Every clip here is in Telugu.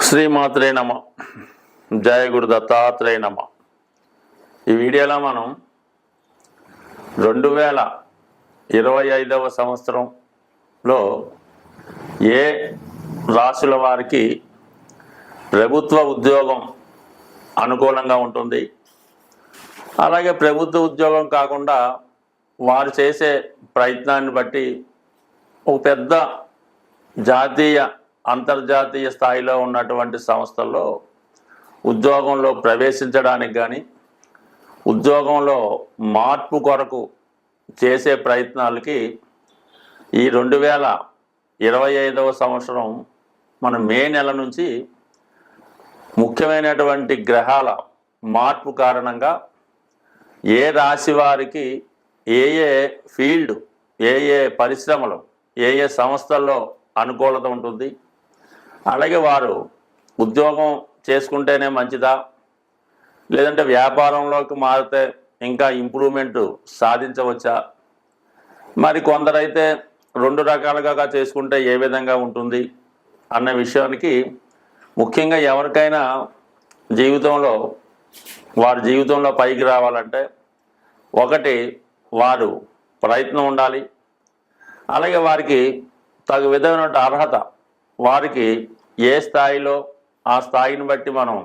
శ్రీమాత్రే నమ. జయ గురు దత్తాత్రేయ నమ. ఈ వీడియోలో మనం 2025వ సంవత్సరంలో ఏ రాశుల వారికి ప్రభుత్వ ఉద్యోగం అనుకూలంగా ఉంటుంది, అలాగే ప్రభుత్వ ఉద్యోగం కాకుండా వారు చేసే ప్రయత్నాన్ని బట్టి ఒక పెద్ద జాతీయ అంతర్జాతీయ స్థాయిలో ఉన్నటువంటి సంస్థల్లో ఉద్యోగంలో ప్రవేశించడానికి కానీ ఉద్యోగంలో మార్పు కొరకు చేసే ప్రయత్నాలకి ఈ 2025వ సంవత్సరం మన మే నెల నుంచి ముఖ్యమైనటువంటి గ్రహాల మార్పు కారణంగా ఏ రాశి వారికి ఏ ఫీల్డ్, ఏ పరిశ్రమలు, ఏ సంస్థల్లో అనుకూలత ఉంటుంది, అలాగే వారు ఉద్యోగం చేసుకుంటేనే మంచిదా, లేదంటే వ్యాపారంలోకి మారితే ఇంకా ఇంప్రూవ్మెంట్ సాధించవచ్చా, మరి కొందరైతే 2 రకాలుగా చేసుకుంటే ఏ విధంగా ఉంటుంది అన్న విషయానికి ముఖ్యంగా ఎవరికైనా వారి జీవితంలో పైకి రావాలంటే ఒకటి వారు ప్రయత్నం ఉండాలి, అలాగే వారికి తగు విధమైన అర్హత, వారికి ఏ స్థాయిలో ఆ స్థాయిని బట్టి మనం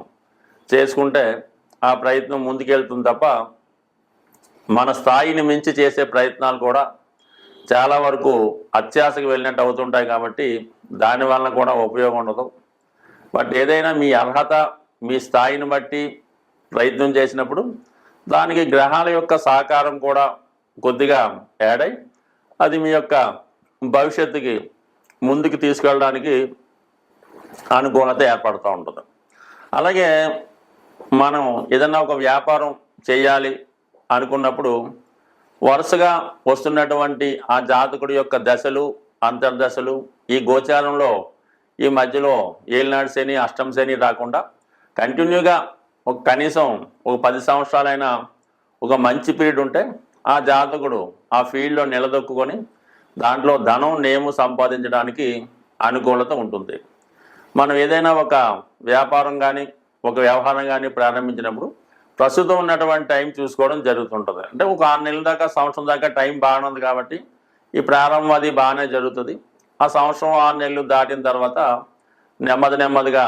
చేసుకుంటే ఆ ప్రయత్నం ముందుకెళ్తుంది తప్ప మన స్థాయిని మించి చేసే ప్రయత్నాలు కూడా చాలా వరకు అత్యాశకు వెళ్ళినట్టు అవుతుంటాయి. కాబట్టి దానివల్ల కూడా ఉపయోగం ఉండదు. బట్ ఏదైనా మీ అర్హత, మీ స్థాయిని బట్టి ప్రయత్నం చేసినప్పుడు దానికి గ్రహాల యొక్క సహకారం కూడా కొద్దిగా యాడ్ అయ్యి అది మీ యొక్క భవిష్యత్తుకి ముందుకు తీసుకెళ్ళడానికి అనుకూలత ఏర్పడుతూ ఉంటుంది. అలాగే మనం ఏదన్నా ఒక వ్యాపారం చేయాలి అనుకున్నప్పుడు వరుసగా వస్తున్నటువంటి ఆ జాతకుడి యొక్క దశలు, అంతర్దశలు, ఈ గోచారంలో ఈ మధ్యలో ఏలినాడు శని, అష్టమ శని రాకుండా కంటిన్యూగా కనీసం ఒక 10 సంవత్సరాలైనా ఒక మంచి పీరియడ్ ఉంటే ఆ జాతకుడు ఆ ఫీల్డ్లో నిలదొక్కుని దాంట్లో ధనం, నేము సంపాదించడానికి అనుకూలత ఉంటుంది. మనం ఏదైనా ఒక వ్యాపారం కానీ ఒక వ్యవహారం కానీ ప్రారంభించినప్పుడు ప్రస్తుతం ఉన్నటువంటి టైం చూసుకోవడం జరుగుతుంటుంది. అంటే ఒక 6 నెలల దాకా, సంవత్సరం దాకా టైం బాగానే ఉంది కాబట్టి ఈ ప్రారంభం అది బాగానే జరుగుతుంది. ఆ సంవత్సరం 6 నెలలు దాటిన తర్వాత నెమ్మదిగా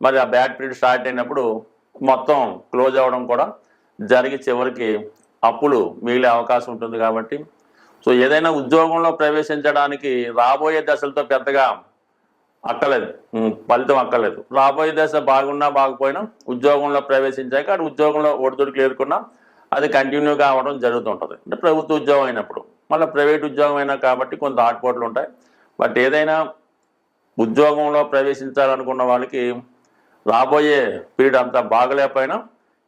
మరి ఆ బ్యాడ్ పీరియడ్ స్టార్ట్ అయినప్పుడు మొత్తం క్లోజ్ అవ్వడం కూడా జరిగి చివరికి అప్పులు మిగిలే అవకాశం ఉంటుంది. కాబట్టి సో ఏదైనా ఉద్యోగంలో ప్రవేశించడానికి రాబోయే దశలతో పెద్దగా ఫలితం అక్కర్లేదు. రాబోయే దశ బాగున్నా బాగుపోయినా ఉద్యోగంలో ప్రవేశించాక అటు ఉద్యోగంలో ఒడిదుడుకులు ఎదుర్కొన్నా అది కంటిన్యూగా అవ్వడం జరుగుతుంటుంది. అంటే ప్రభుత్వ ఉద్యోగం అయినప్పుడు, మళ్ళీ ప్రైవేట్ ఉద్యోగం అయినా కాబట్టి కొంత ఆటుపోట్లు ఉంటాయి. బట్ ఏదైనా ఉద్యోగంలో ప్రవేశించాలనుకున్న వాళ్ళకి రాబోయే పీరియడ్ అంతా బాగలేకపోయినా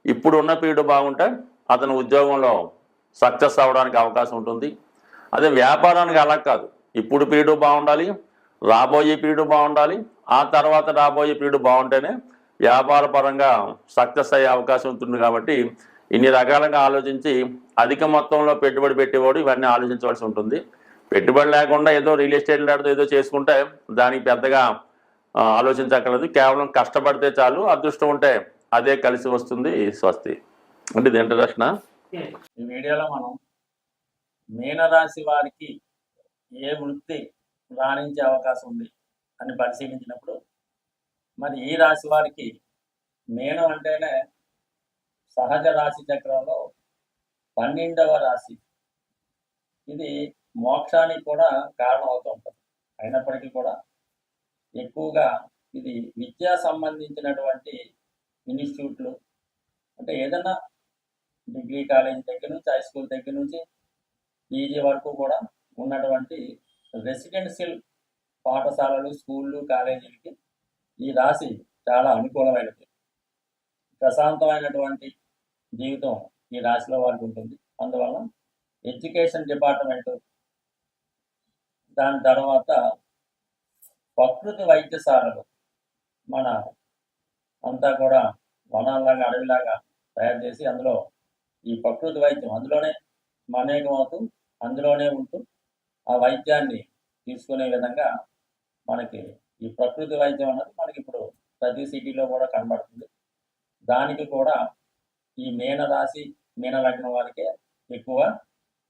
ఇప్పుడు ఉన్న పీరియడ్ బాగుంటే అతను ఉద్యోగంలో సక్సెస్ అవ్వడానికి అవకాశం ఉంటుంది. అదే వ్యాపారానికి అలా కాదు, ఇప్పుడు పీరియడ్ బాగుండాలి, రాబోయే పీరియడ్ బాగుండాలి, ఆ తర్వాత రాబోయే పీరియడ్ బాగుంటేనే వ్యాపార పరంగా సక్సెస్ అయ్యే అవకాశం ఉంటుంది. కాబట్టి ఇన్ని రకాలుగా ఆలోచించి అధిక మొత్తంలో పెట్టుబడి పెట్టేవాడు ఇవన్నీ ఆలోచించవలసి ఉంటుంది. పెట్టుబడి లేకుండా ఏదో రియల్ ఎస్టేట్ లాంటిదో ఏదో చేసుకుంటే దానికి పెద్దగా ఆలోచించక్కర్లేదు. కేవలం కష్టపడితే చాలు, అదృష్టం ఉంటే అదే కలిసి వస్తుంది. స్వస్తి. అంటే ఇది ఇంట్రడక్షన్. ఈ వీడియోలో మనం మీనరాశి వారికి ఏ వృత్తి రాణించే అవకాశం ఉంది అని పరిశీలించినప్పుడు మరి ఈ రాశి వారికి మీనం అంటేనే సహజ రాశి చక్రంలో 12వ రాశి. ఇది మోక్షానికి కూడా కారణం అవుతూ ఉంటుంది. అయినప్పటికీ కూడా ఎక్కువగా ఇది విద్యా సంబంధించినటువంటి ఇన్స్టిట్యూట్లు, అంటే ఏదన్నా డిగ్రీ కాలేజ్ దగ్గర నుంచి, హై స్కూల్ దగ్గర నుంచి పీజీ వరకు కూడా ఉన్నటువంటి రెసిడెన్షియల్ పాఠశాలలు, స్కూళ్ళు, కాలేజీలకి ఈ రాశి చాలా అనుకూలమైనది. ప్రశాంతమైనటువంటి జీవితం ఈ రాశిలో వారికి ఉంటుంది. అందువల్ల ఎడ్యుకేషన్ డిపార్ట్మెంటు, దాని తర్వాత ప్రకృతి వైద్యశాలలు, మన అంతా కూడా వనాల్లాగా అడవిలాగా తయారు చేసి అందులో ఈ ప్రకృతి వైద్యం అందులోనే మమేకం అవుతూ అందులోనే ఉంటూ ఆ వైద్యాన్ని తీసుకునే విధంగా మనకి ఈ ప్రకృతి వైద్యం అన్నది మనకి ఇప్పుడు ప్రతి సిటీలో కూడా కనబడుతుంది. దానికి కూడా ఈ మీన రాశి మీన లగ్నం వారికే ఎక్కువ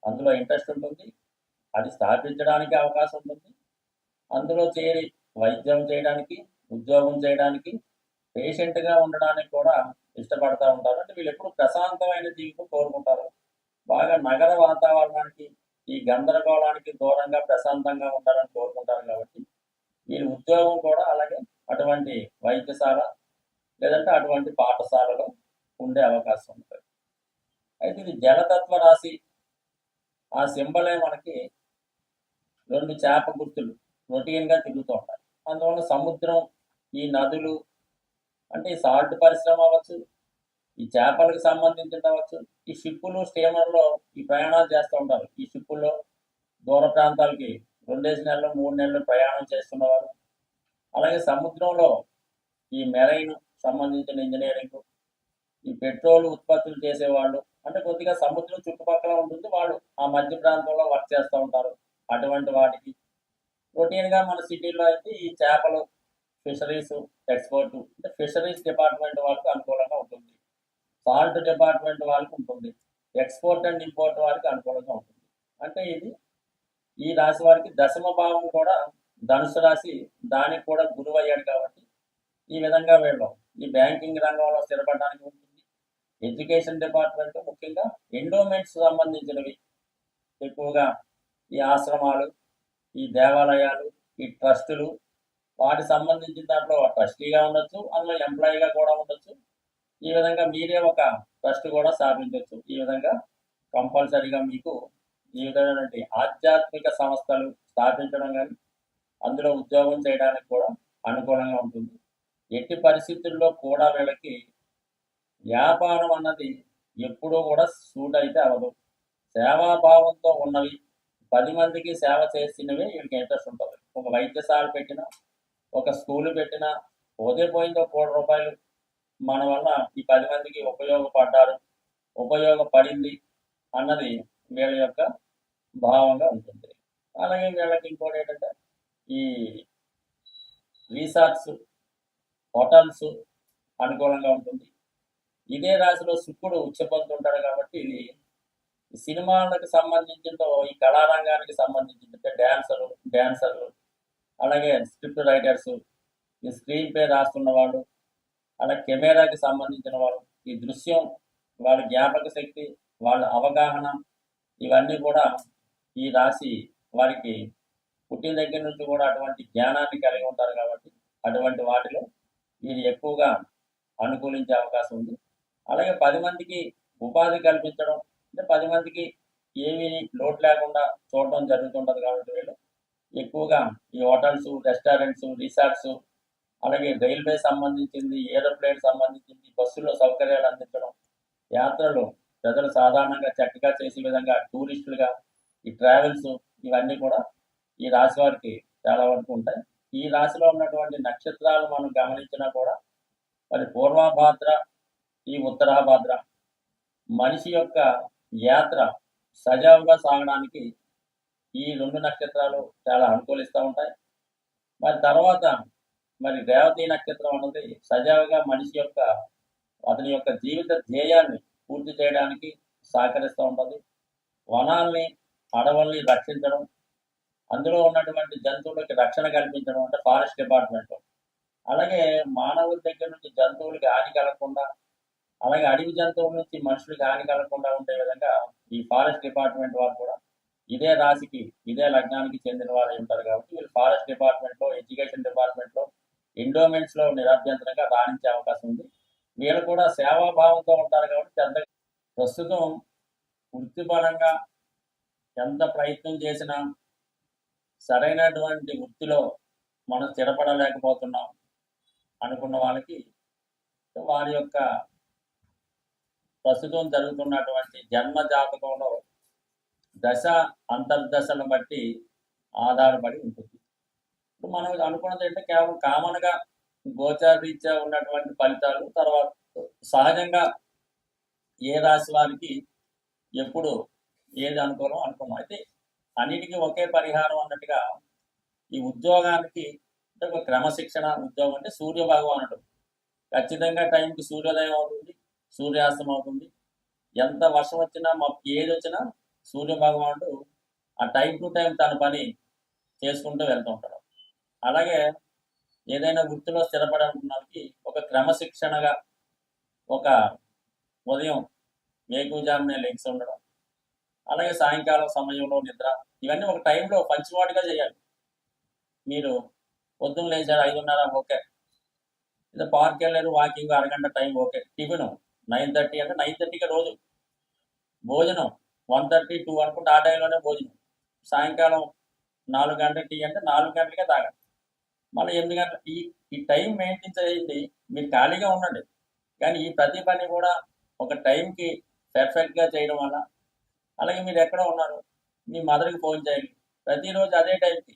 అందులో ఇంట్రెస్ట్ ఉంటుంది. అది స్థాపించడానికి అవకాశం ఉంటుంది. అందులో చేరి వైద్యం చేయడానికి, ఉద్యోగం చేయడానికి, పేషెంట్గా ఉండడానికి కూడా ఇష్టపడతా ఉంటారు. అంటే వీళ్ళు ఎప్పుడు ప్రశాంతమైన జీవితం కోరుకుంటారు. బాగా నగర వాతావరణానికి, ఈ గందరగోళానికి దూరంగా ప్రశాంతంగా ఉండాలని కోరుకుంటారు. కాబట్టి వీరి ఉద్యోగం కూడా అలాగే అటువంటి వైద్యశాల లేదంటే అటువంటి పాఠశాలలో ఉండే అవకాశం ఉంటుంది. అయితే ఇది జలతత్వ రాశి. ఆ సింబలే మనకి 2 చేప గుర్తులు రొటీన్గా తిరుగుతూ ఉంటాయి. అందువల్ల సముద్రం, ఈ నదులు అంటే ఈ సాల్ట్ పరిశ్రమ అవ్వచ్చు, ఈ చేపలకు సంబంధించింది అవ్వచ్చు, ఈ షిప్పులు స్టీమర్లో ఈ ప్రయాణాలు చేస్తూ ఉంటారు. ఈ షిప్పుల్లో దూర ప్రాంతాలకి 2 నెలలు 3 నెలలు ప్రయాణం చేస్తున్నవారు, అలాగే సముద్రంలో ఈ మెరైన్ సంబంధించిన ఇంజనీరింగ్, ఈ పెట్రోల్ ఉత్పత్తులు చేసేవాళ్ళు, అంటే కొద్దిగా సముద్రం చుట్టుపక్కల ఉంటుంది, వాళ్ళు ఆ మధ్య ప్రాంతంలో వర్క్ చేస్తూ ఉంటారు. అటువంటి వాటికి రొటీన్గా మన సిటీలో అయితే ఈ చేపలు ఫిషరీస్ ఎక్స్పోర్ట్ అంటే ఫిషరీస్ డిపార్ట్మెంట్ వాళ్ళకి అనుకూలంగా ఉంటుంది. సాల్ట్ డిపార్ట్మెంట్ వాళ్ళకి ఉంటుంది. ఎక్స్పోర్ట్ అండ్ ఇంపోర్ట్ వారికి అనుకూలంగా ఉంటుంది. అంటే ఇది ఈ రాశి వారికి దశమ భావం కూడా ధనుసు రాశి, దానికి కూడా గురువు అయ్యాడు. కాబట్టి ఈ విధంగా వీళ్ళు ఈ బ్యాంకింగ్ రంగంలో స్థిరపడడానికి ఉంటుంది. ఎడ్యుకేషన్ డిపార్ట్మెంట్ ముఖ్యంగా ఎండోమెంట్స్ సంబంధించినవి ఎక్కువగా ఈ ఆశ్రమాలు, ఈ దేవాలయాలు, ఈ ట్రస్టులు, వాటి సంబంధించిన దాంట్లో ట్రస్టీగా ఉండొచ్చు, అందులో ఎంప్లాయీగా కూడా ఉండొచ్చు. ఈ విధంగా మీరే ఒక ట్రస్ట్ కూడా స్థాపించవచ్చు. ఈ విధంగా కంపల్సరీగా మీకు ఈ విధమైనటువంటి ఆధ్యాత్మిక సంస్థలు స్థాపించడం కానీ అందులో ఉద్యోగం చేయడానికి కూడా అనుకూలంగా ఉంటుంది. ఎట్టి పరిస్థితుల్లో కూడా వీళ్ళకి వ్యాపారం అన్నది ఎప్పుడూ కూడా సూట్ అయితే అవ్వదు. సేవాభావంతో ఉన్నవి, 10 మందికి సేవ చేసినవి వీళ్ళకి ఇంట్రెస్ట్ ఉంటుంది. ఒక వైద్యశాల పెట్టినా, ఒక స్కూల్ పెట్టినా, పోతే పోయిందో ₹1 మన వల్ల ఈ 10 మందికి ఉపయోగపడ్డారు, ఉపయోగపడింది అన్నది వీళ్ళ యొక్క భావంగా ఉంటుంది. అలాగే వీళ్ళకి ఇంకోటి ఏంటంటే ఈ రిసార్ట్స్, హోటల్స్ అనుకూలంగా ఉంటుంది. ఇదే రాశిలో శుక్రుడు ఉచ్చపొందుతుంటాడు. కాబట్టి ఇది సినిమాలకు సంబంధించిన ఈ కళారంగానికి సంబంధించిన డ్యాన్సర్లు, అలాగే స్క్రిప్ట్ రైటర్స్, ఈ స్క్రీన్ ప్లే రాస్తున్న వాళ్ళు, అలాగే కెమెరాకి సంబంధించిన వాళ్ళు, ఈ దృశ్యం, వాళ్ళ జ్ఞాపక శక్తి, వాళ్ళ అవగాహన, ఇవన్నీ కూడా ఈ రాశి వారికి పుట్టిన దగ్గర నుంచి కూడా అటువంటి జ్ఞానాన్ని కలిగి ఉంటారు. కాబట్టి అటువంటి వాటిలో వీరు ఎక్కువగా అనుకూలించే అవకాశం ఉంది. అలాగే 10 మందికి ఉపాధి కల్పించడం, అంటే 10 మందికి ఏమీ లోటు లేకుండా చూడటం జరుగుతుంటుంది. కాబట్టి వీళ్ళు ఎక్కువగా ఈ హోటల్స్, రెస్టారెంట్స్, రిసార్ట్స్, అలాగే రైల్వే సంబంధించింది, ఏరోప్లేన్ సంబంధించింది, బస్సులో సౌకర్యాలు అందించడం, యాత్రలు ప్రజలు సాధారణంగా చక్కగా చేసే విధంగా టూరిస్టులుగా ఈ ట్రావెల్స్, ఇవన్నీ కూడా ఈ రాశి వారికి చాలా వరకు ఉంటాయి. ఈ రాశిలో ఉన్నటువంటి నక్షత్రాలు మనం గమనించినా కూడా మరి పూర్వభాద్ర, ఈ ఉత్తరాభాద్ర మనిషి యొక్క యాత్ర సజావుగా సాగడానికి ఈ 2 నక్షత్రాలు చాలా అనుకూలిస్తూ ఉంటాయి. మరి తర్వాత మరి రేవతి నక్షత్రం అన్నది సజావుగా మనిషి యొక్క అతని యొక్క జీవిత ధ్యేయాన్ని పూర్తి చేయడానికి సహకరిస్తూ ఉంటుంది. వనాల్ని, అడవుల్ని రక్షించడం, అందులో ఉన్నటువంటి జంతువులకి రక్షణ కల్పించడం అంటే ఫారెస్ట్ డిపార్ట్మెంట్, అలాగే మానవుల దగ్గర నుంచి జంతువులకి హాని కలగకుండా, అలాగే అడవి జంతువుల నుంచి మనుషులకి హాని కలగకుండా ఉండే విధంగా ఈ ఫారెస్ట్ డిపార్ట్మెంట్ వారు కూడా ఇదే రాశికి, ఇదే లగ్నానికి చెందిన వారు ఉంటారు. కాబట్టి వీళ్ళు ఫారెస్ట్ డిపార్ట్మెంట్లో, ఎడ్యుకేషన్ డిపార్ట్మెంట్లో, ఎండోమెంట్స్లో నిరభ్యంతరంగా రాణించే అవకాశం ఉంది. వీళ్ళు కూడా సేవాభావంతో ఉంటారు. కాబట్టి పెద్ద ప్రస్తుతం వృత్తిపరంగా ఎంత ప్రయత్నం చేసినా సరైనటువంటి వృత్తిలో మనం స్థిరపడలేకపోతున్నాం అనుకున్న వాళ్ళకి వారి యొక్క ప్రస్తుతం జరుగుతున్నటువంటి జన్మ జాతకంలో దశ అంతర్దశలను బట్టి ఆధారపడి ఉంటుంది. ఇప్పుడు మనం అనుకున్నది ఏంటంటే కేవలం కామన్గా గోచారీత్యా ఉన్నటువంటి ఫలితాలు, తర్వాత సహజంగా ఏ రాశి వారికి ఎప్పుడు ఏది అనుకూలం అనుకున్నాం. అయితే అన్నిటికీ ఒకే పరిహారం అన్నట్టుగా ఈ ఉద్యోగానికి అంటే ఒక క్రమశిక్షణ ఉద్యోగం అంటే సూర్య భగవానుడు ఖచ్చితంగా టైంకి సూర్యోదయం అవుతుంది, సూర్యాస్తం అవుతుంది. ఎంత వర్షం వచ్చినా ఏది వచ్చినా సూర్య భగవానుడు ఆ టైం టు టైం తన పని చేసుకుంటూ వెళ్తూ ఉంటాడు. అలాగే ఏదైనా వృత్తిలో స్థిరపడాలనుకున్న వాళ్ళకి ఒక క్రమశిక్షణగా ఒక ఉదయం వేకువజామునే లెగ్స్ ఉండడం, అలాగే సాయంకాలం సమయంలో నిద్ర, ఇవన్నీ ఒక టైంలో పంచువాటిగా చేయాలి. మీరు పొద్దున్న లేచారు 5:30 ఓకే, లేదా పార్క్ వెళ్ళారు వాకింగ్ అరగంట టైం ఓకే, టిఫిన్ 9:30 అంటే 9:30కి రోజు భోజనం 1:30 2 అనుకుంటే ఆ టైంలోనే భోజనం, సాయంకాలం 4 గంటల టీ అంటే 4 గంటలకే తాగండి, మళ్ళీ 8 గంటల ఈ టైం మెయింటైన్ చేయండి. మీరు ఖాళీగా ఉండండి, కానీ ఈ ప్రతి పని కూడా ఒక టైంకి పెర్ఫెక్ట్గా చేయడం వల్ల, అలాగే మీరు ఎక్కడ ఉన్నారు మీ మదర్కి ఫోన్ చేయండి ప్రతిరోజు అదే టైంకి,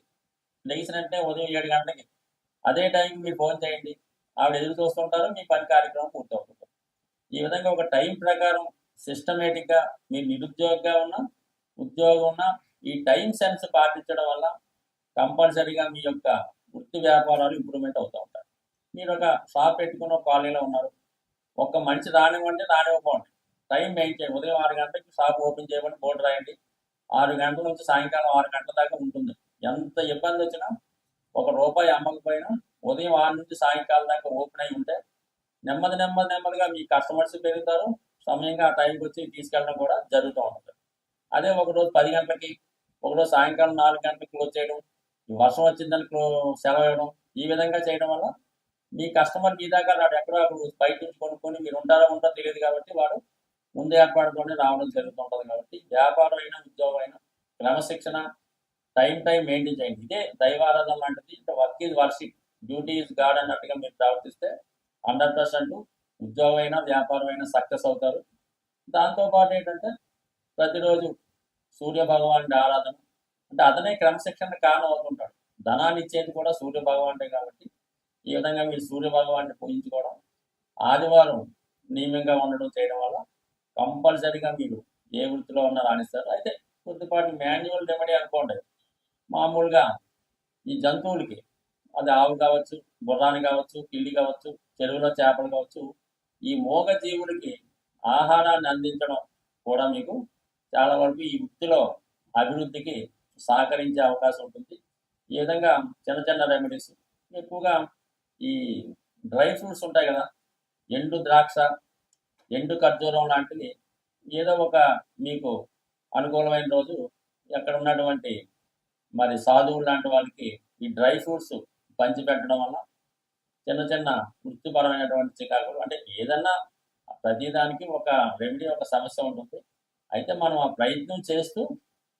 లేచినట్టే ఉదయం 7 గంటలకి అదే టైంకి మీరు ఫోన్ చేయండి, ఆవిడ ఎదురు చూస్తుంటారు, మీ పని కార్యక్రమం పూర్తవుతుంది. ఈ విధంగా ఒక టైం ప్రకారం సిస్టమేటిక్గా మీరు నిరుద్యోగిగా ఉన్నా ఉద్యోగం ఉన్నా ఈ టైం సెన్స్ పాటించడం వల్ల కంపల్సరీగా మీ యొక్క వృత్తి వ్యాపారాలు ఇంప్రూవ్మెంట్ అవుతూ ఉంటాయి. మీరు ఒక షాప్ పెట్టుకున్న కాలనీలో ఉన్నారు, ఒక్క మనిషి రానివ్వండి రానివ్వకండి, టైం మెయింటైన్ చేయండి. ఉదయం 6 గంటలకి షాప్ ఓపెన్ చేయమని బోర్డు రాయండి, 6 గంటల నుంచి సాయంకాలం 6 గంటల దాకా ఉంటుంది. ఎంత ఇబ్బంది వచ్చినా ₹1 అమ్మకపోయినా ఉదయం 6 నుంచి సాయంకాలం దాకా ఓపెన్ అయి ఉంటే నెమ్మదిగా మీ కస్టమర్స్ పెరుగుతారు, సమయంగా ఆ టైంకి వచ్చి తీసుకెళ్ళడం కూడా జరుగుతూ ఉంటుంది. అదే ఒకరోజు 10 గంటలకి, ఒకరోజు సాయంకాలం 4 గంటలకు క్లోజ్ చేయడం, వర్షం వచ్చిందని సెలవు ఇవ్వడం, ఈ విధంగా చేయడం వల్ల మీ కస్టమర్ మీ దాకా రాడు, ఎక్కడో అక్కడ బయట నుంచి కొనుక్కొని మీరు ఉంటారో తెలియదు కాబట్టి వాడు ముందు ఏర్పాటుతోనే రావడం జరుగుతుంటుంది. కాబట్టి వ్యాపారం అయినా ఉద్యోగం అయినా క్రమశిక్షణ టైం మెయింటైన్ చేయండి. ఇదే దైవారాధన లాంటిది. Work is worship, duty is God అన్నట్టుగా మీరు ప్రవర్తిస్తే 100% ఉద్యోగం అయినా వ్యాపారం అయినా సక్సెస్ అవుతారు. దాంతోపాటు ఏంటంటే ప్రతిరోజు సూర్య భగవానుడి ఆరాధన, అంటే అతనే క్రమశిక్షణ కారణం అవుతుంటాడు. ధనాన్ని ఇచ్చేది కూడా సూర్య భగవానుడే కాబట్టి ఈ విధంగా మీరు సూర్య భగవాన్ని పూజించుకోవడం, ఆదివారం నియమంగా ఉండడం చేయడం వల్ల కంపల్సరీగా మీరు ఏ వృత్తిలో ఉన్నా రాణిస్తారు. అయితే కొద్దిపాటి మాన్యువల్ రెమెడీ అనుకోండి, మామూలుగా ఈ జంతువులకి, అది ఆవు కావచ్చు, గుర్రాన్ని కావచ్చు, పిల్లి కావచ్చు, చెరువులో చేపలు కావచ్చు, ఈ మూగ జీవులకి ఆహారాన్ని అందించడం కూడా మీకు చాలా వరకు ఈ వృత్తిలో అభివృద్ధికి సహకరించే అవకాశం ఉంటుంది. ఈ విధంగా చిన్న రెమెడీస్ ఎక్కువగా ఈ డ్రై ఫ్రూట్స్ ఉంటాయి కదా, ఎండు ద్రాక్ష, ఎండు ఖర్జూరం లాంటివి ఏదో ఒక మీకు అనుకూలమైన రోజు ఎక్కడ ఉన్నటువంటి మరి సాధువులు లాంటి వాళ్ళకి ఈ డ్రై ఫ్రూట్స్ పంచిపెట్టడం వల్ల చిన్న వృత్తిపరమైనటువంటి చికాకులు, అంటే ఏదన్నా ప్రతిదానికి ఒక రెమెడీ, ఒక సమస్య ఉంటుంది. అయితే మనం ఆ ప్రయత్నం చేస్తూ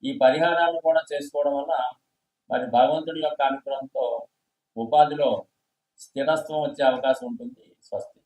ఈ పరిహారాన్ని కూడా చేసుకోవడం వల్ల మరి భగవంతుడి యొక్క అనుగ్రహంతో ఉపాధిలో స్థిరత్వం వచ్చే అవకాశం ఉంటుంది. స్వస్తి.